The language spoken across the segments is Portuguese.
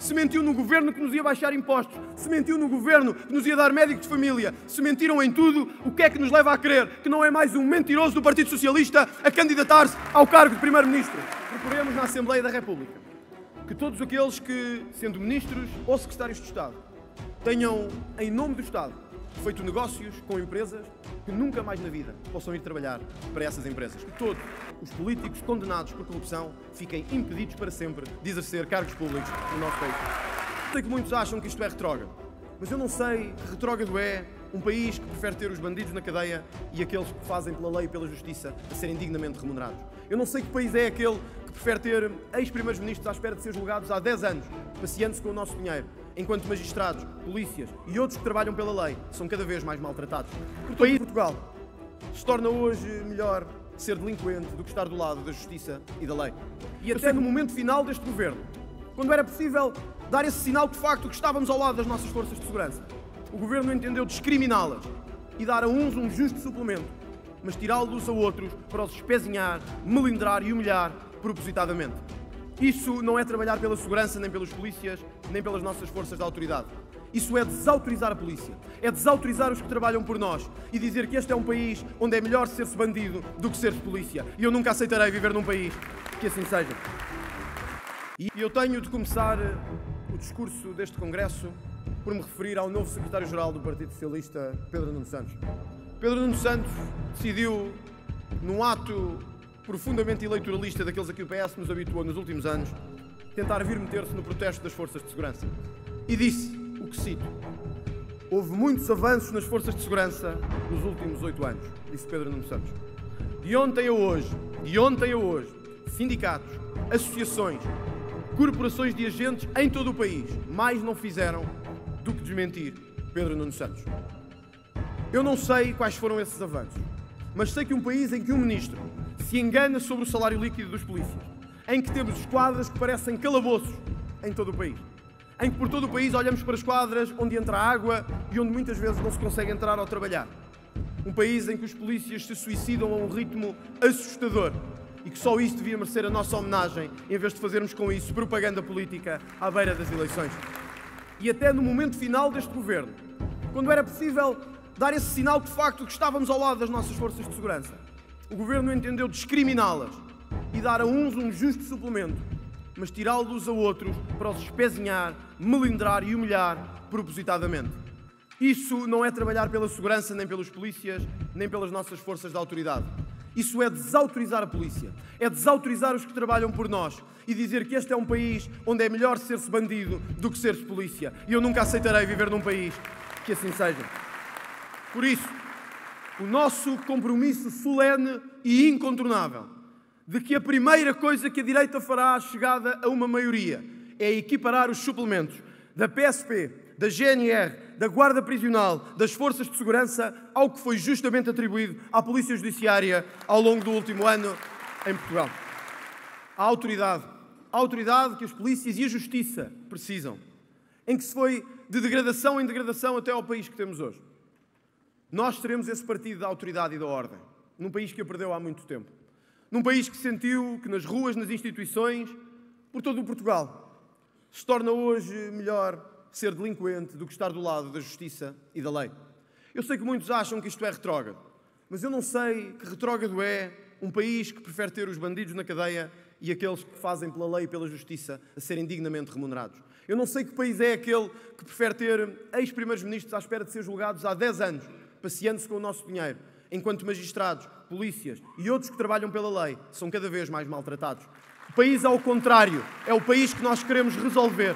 se mentiu no governo que nos ia baixar impostos, se mentiu no governo que nos ia dar médico de família, se mentiram em tudo, o que é que nos leva a crer que não é mais um mentiroso do Partido Socialista a candidatar-se ao cargo de Primeiro-Ministro? Proponemos na Assembleia da República que todos aqueles que, sendo ministros ou secretários de Estado, tenham, em nome do Estado, feito negócios com empresas, que nunca mais na vida possam ir trabalhar para essas empresas. Que todos os políticos condenados por corrupção fiquem impedidos para sempre de exercer cargos públicos no nosso país. Sei que muitos acham que isto é retrógrado, mas eu não sei que retrógrado é um país que prefere ter os bandidos na cadeia e aqueles que fazem pela lei e pela justiça a serem dignamente remunerados. Eu não sei que país é aquele que prefere ter ex-primeiros ministros à espera de ser julgados há 10 anos, passeando-se com o nosso dinheiro, enquanto magistrados, polícias e outros que trabalham pela lei são cada vez mais maltratados. O país de Portugal se torna hoje melhor ser delinquente do que estar do lado da justiça e da lei. E até no momento final deste governo, quando era possível dar esse sinal de facto que estávamos ao lado das nossas forças de segurança, o governo entendeu discriminá-las e dar a uns um justo suplemento, mas tirá-los a outros para os espezinhar, melindrar e humilhar propositadamente. Isso não é trabalhar pela segurança, nem pelos polícias, nem pelas nossas forças de autoridade. Isso é desautorizar a polícia, é desautorizar os que trabalham por nós e dizer que este é um país onde é melhor ser-se bandido do que ser-se polícia. E eu nunca aceitarei viver num país que assim seja. E eu tenho de começar o discurso deste Congresso por me referir ao novo secretário-geral do Partido Socialista, Pedro Nuno Santos. Pedro Nuno Santos decidiu, num ato profundamente eleitoralista daqueles a que o PS nos habituou nos últimos anos, tentar vir meter-se no protesto das forças de segurança. E disse, o que cito: houve muitos avanços nas forças de segurança nos últimos 8 anos, disse Pedro Nuno Santos. De ontem a hoje, sindicatos, associações, corporações de agentes em todo o país mais não fizeram do que desmentir Pedro Nuno Santos. Eu não sei quais foram esses avanços, mas sei que um país em que um ministro se engana sobre o salário líquido dos polícias, em que temos esquadras que parecem calabouços em todo o país, em que por todo o país olhamos para esquadras onde entra água e onde muitas vezes não se consegue entrar ao trabalhar. Um país em que os polícias se suicidam a um ritmo assustador e que só isso devia merecer a nossa homenagem, em vez de fazermos com isso propaganda política à beira das eleições. E até no momento final deste governo, quando era possível dar esse sinal de facto que estávamos ao lado das nossas forças de segurança, o governo entendeu discriminá-las e dar a uns um justo suplemento, mas tirá-los a outros para os espezinhar, melindrar e humilhar propositadamente. Isso não é trabalhar pela segurança, nem pelos polícias, nem pelas nossas forças de autoridade. Isso é desautorizar a polícia, é desautorizar os que trabalham por nós e dizer que este é um país onde é melhor ser-se bandido do que ser-se polícia. E eu nunca aceitarei viver num país que assim seja. Por isso, o nosso compromisso solene e incontornável de que a primeira coisa que a direita fará à chegada a uma maioria é equiparar os suplementos da PSP, da GNR, da Guarda Prisional, das Forças de Segurança ao que foi justamente atribuído à Polícia Judiciária ao longo do último ano em Portugal. A autoridade que as polícias e a justiça precisam, em que se foi de degradação em degradação até ao país que temos hoje. Nós teremos esse partido da autoridade e da ordem, num país que a perdeu há muito tempo. Num país que sentiu que nas ruas, nas instituições, por todo o Portugal, se torna hoje melhor ser delinquente do que estar do lado da justiça e da lei. Eu sei que muitos acham que isto é retrógrado, mas eu não sei que retrógrado é um país que prefere ter os bandidos na cadeia e aqueles que fazem pela lei e pela justiça a serem dignamente remunerados. Eu não sei que país é aquele que prefere ter ex-primeiros ministros à espera de ser julgados há 10 anos, passeando-se com o nosso dinheiro, enquanto magistrados, polícias e outros que trabalham pela lei são cada vez mais maltratados. O país, ao contrário, é o país que nós queremos resolver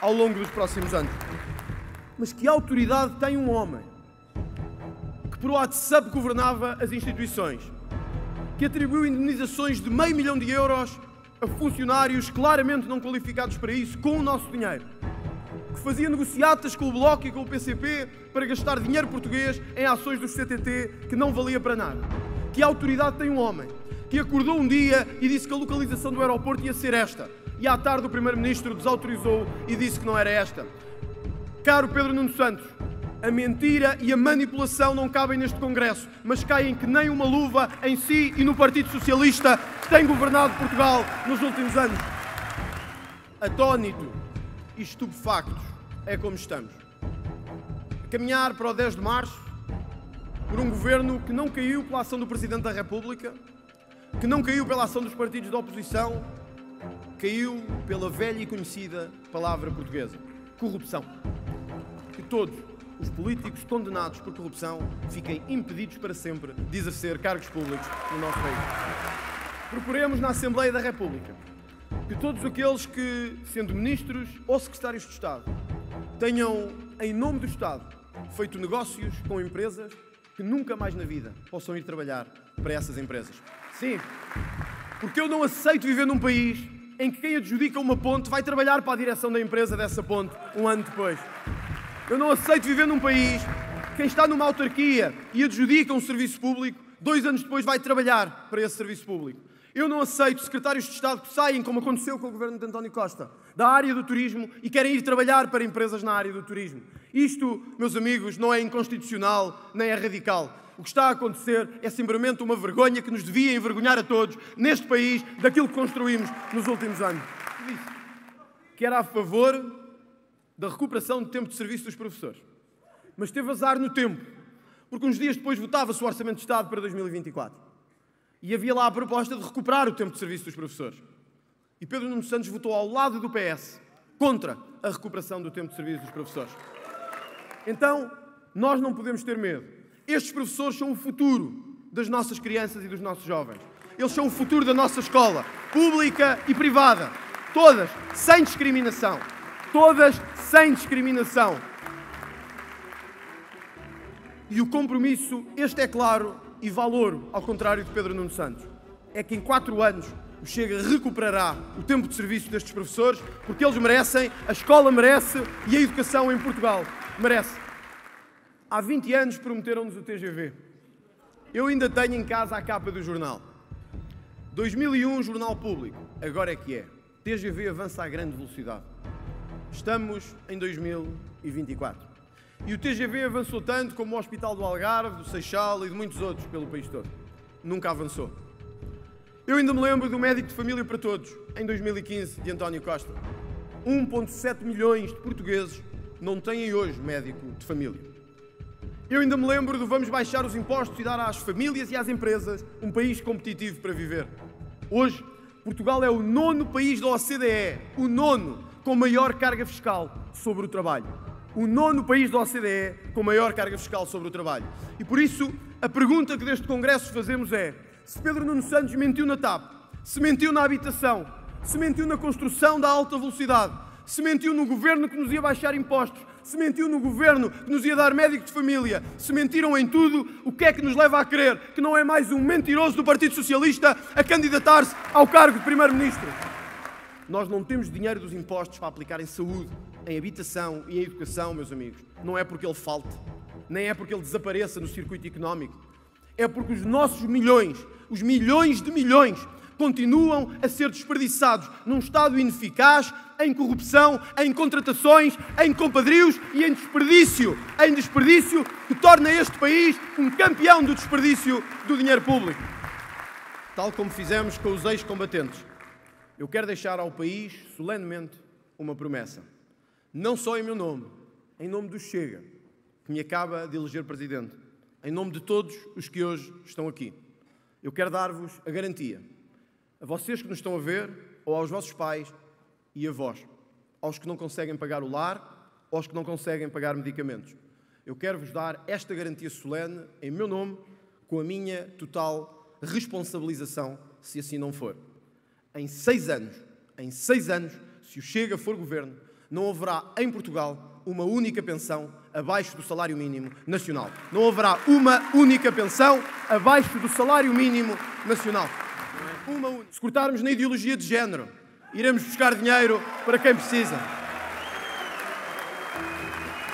ao longo dos próximos anos. Mas que autoridade tem um homem que por WhatsApp governava as instituições, que atribuiu indemnizações de €500 mil a funcionários claramente não qualificados para isso, com o nosso dinheiro, que fazia negociatas com o Bloco e com o PCP para gastar dinheiro português em ações do CTT que não valia para nada? Que autoridade tem um homem que acordou um dia e disse que a localização do aeroporto ia ser esta, e à tarde o Primeiro-Ministro desautorizou e disse que não era esta? Caro Pedro Nuno Santos, a mentira e a manipulação não cabem neste Congresso, mas caem que nem uma luva em si e no Partido Socialista que tem governado Portugal nos últimos anos. Atónito, e estupefactos é como estamos. A caminhar para o 10 de março, por um governo que não caiu pela ação do Presidente da República, que não caiu pela ação dos partidos da oposição, caiu pela velha e conhecida palavra portuguesa: corrupção. Que todos os políticos condenados por corrupção fiquem impedidos para sempre de exercer cargos públicos no nosso país. Procuremos na Assembleia da República que todos aqueles que, sendo ministros ou secretários de Estado, tenham, em nome do Estado, feito negócios com empresas, que nunca mais na vida possam ir trabalhar para essas empresas. Sim, porque eu não aceito viver num país em que quem adjudica uma ponte vai trabalhar para a direção da empresa dessa ponte um ano depois. Eu não aceito viver num país que quem está numa autarquia e adjudica um serviço público, 2 anos depois vai trabalhar para esse serviço público. Eu não aceito secretários de Estado que saem, como aconteceu com o governo de António Costa, da área do turismo e querem ir trabalhar para empresas na área do turismo. Isto, meus amigos, não é inconstitucional nem é radical. O que está a acontecer é simplesmente uma vergonha que nos devia envergonhar a todos neste país daquilo que construímos nos últimos anos. Que era a favor da recuperação do tempo de serviço dos professores. Mas teve azar no tempo, porque uns dias depois votava-se o Orçamento de Estado para 2024. E havia lá a proposta de recuperar o tempo de serviço dos professores. E Pedro Nuno Santos votou ao lado do PS contra a recuperação do tempo de serviço dos professores. Então, nós não podemos ter medo. Estes professores são o futuro das nossas crianças e dos nossos jovens. Eles são o futuro da nossa escola, pública e privada. Todas sem discriminação. Todas sem discriminação. E o compromisso, este é claro, e valor, ao contrário de Pedro Nuno Santos, é que em 4 anos o Chega recuperará o tempo de serviço destes professores, porque eles merecem, a escola merece e a educação em Portugal merece. Há 20 anos prometeram-nos o TGV. Eu ainda tenho em casa a capa do jornal. 2001, Jornal Público. Agora é que é. TGV avança a grande velocidade. Estamos em 2024. E o TGV avançou tanto como o Hospital do Algarve, do Seixal e de muitos outros pelo país todo. Nunca avançou. Eu ainda me lembro do Médico de Família para Todos, em 2015, de António Costa. 1,7 milhões de portugueses não têm hoje médico de família. Eu ainda me lembro do vamos baixar os impostos e dar às famílias e às empresas um país competitivo para viver. Hoje, Portugal é o 9º país da OCDE, o 9º com maior carga fiscal sobre o trabalho. O 9º país da OCDE com maior carga fiscal sobre o trabalho. E por isso, a pergunta que deste Congresso fazemos é: se Pedro Nuno Santos mentiu na TAP, se mentiu na habitação, se mentiu na construção da alta velocidade, se mentiu no governo que nos ia baixar impostos, se mentiu no governo que nos ia dar médico de família, se mentiram em tudo, o que é que nos leva a crer que não é mais um mentiroso do Partido Socialista a candidatar-se ao cargo de Primeiro-Ministro? Nós não temos dinheiro dos impostos para aplicar em saúde, em habitação e em educação, meus amigos. Não é porque ele falte, nem é porque ele desapareça no circuito económico. É porque os nossos milhões, os milhões de milhões, continuam a ser desperdiçados num Estado ineficaz, em corrupção, em contratações, em compadrios e em desperdício que torna este país um campeão do desperdício do dinheiro público. Tal como fizemos com os ex-combatentes. Eu quero deixar ao país, solenemente, uma promessa. Não só em meu nome, em nome do Chega, que me acaba de eleger Presidente, em nome de todos os que hoje estão aqui. Eu quero dar-vos a garantia, a vocês que nos estão a ver, ou aos vossos pais e avós, aos que não conseguem pagar o lar, ou aos que não conseguem pagar medicamentos. Eu quero-vos dar esta garantia solene, em meu nome, com a minha total responsabilização, se assim não for. Em 6 anos, se o Chega for governo, não haverá em Portugal uma única pensão abaixo do salário mínimo nacional. Não haverá uma única pensão abaixo do salário mínimo nacional. Se cortarmos na ideologia de género, iremos buscar dinheiro para quem precisa.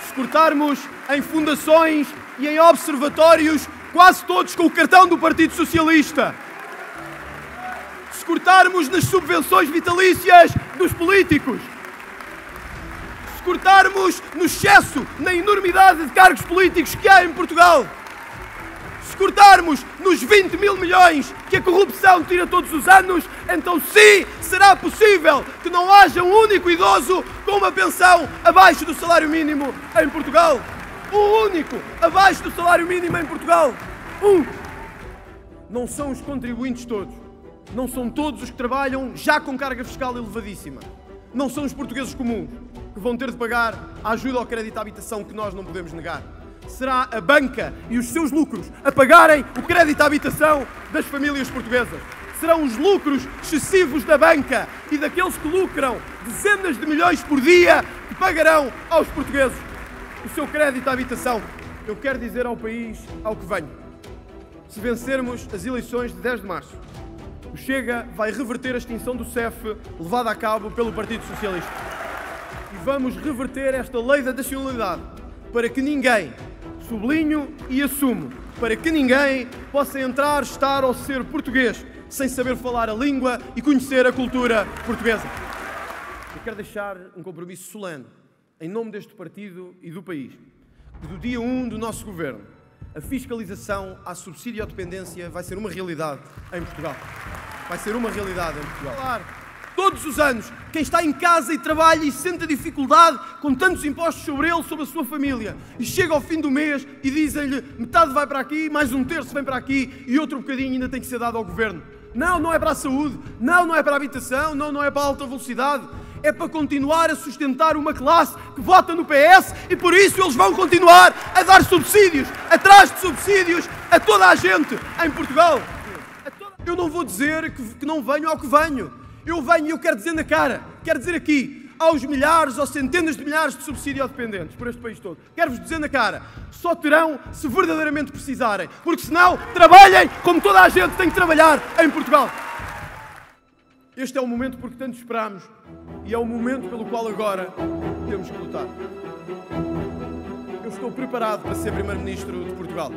Se cortarmos em fundações e em observatórios, quase todos com o cartão do Partido Socialista. Se cortarmos nas subvenções vitalícias dos políticos. Se cortarmos no excesso, na enormidade de cargos políticos que há em Portugal. Se cortarmos nos 20 mil milhões que a corrupção tira todos os anos, então sim, será possível que não haja um único idoso com uma pensão abaixo do salário mínimo em Portugal. O único abaixo do salário mínimo em Portugal. Não são os contribuintes todos. Não são todos os que trabalham já com carga fiscal elevadíssima. Não são os portugueses comuns que vão ter de pagar a ajuda ao crédito à habitação que nós não podemos negar. Será a banca e os seus lucros a pagarem o crédito à habitação das famílias portuguesas. Serão os lucros excessivos da banca e daqueles que lucram dezenas de milhões por dia que pagarão aos portugueses o seu crédito à habitação. Eu quero dizer ao país ao que venho. Se vencermos as eleições de 10 de março, o Chega vai reverter a extinção do CEF levada a cabo pelo Partido Socialista. E vamos reverter esta lei da nacionalidade para que ninguém, sublinho e assumo, para que ninguém possa entrar, estar ou ser português sem saber falar a língua e conhecer a cultura portuguesa. Eu quero deixar um compromisso solene, em nome deste partido e do país, que do dia 1 do nosso governo, a fiscalização à subsídio à dependência vai ser uma realidade em Portugal. Vai ser uma realidade em Portugal. Claro, todos os anos, quem está em casa e trabalha e sente a dificuldade com tantos impostos sobre ele, sobre a sua família, e chega ao fim do mês e dizem-lhe metade vai para aqui, mais um terço vem para aqui e outro bocadinho ainda tem que ser dado ao governo. Não, não é para a saúde, não é para a habitação, não é para a alta velocidade. É para continuar a sustentar uma classe que vota no PS e por isso eles vão continuar a dar subsídios, atrás de subsídios, a toda a gente em Portugal. Eu não vou dizer que não venho ao que venho. Eu venho e eu quero dizer na cara, quero dizer aqui, aos milhares, aos centenas de milhares de subsídio-dependentes por este país todo. Quero-vos dizer na cara, só terão se verdadeiramente precisarem, porque senão trabalhem como toda a gente tem que trabalhar em Portugal. Este é o momento por que tanto esperamos e é o momento pelo qual agora temos que lutar. Eu estou preparado para ser Primeiro-Ministro de Portugal.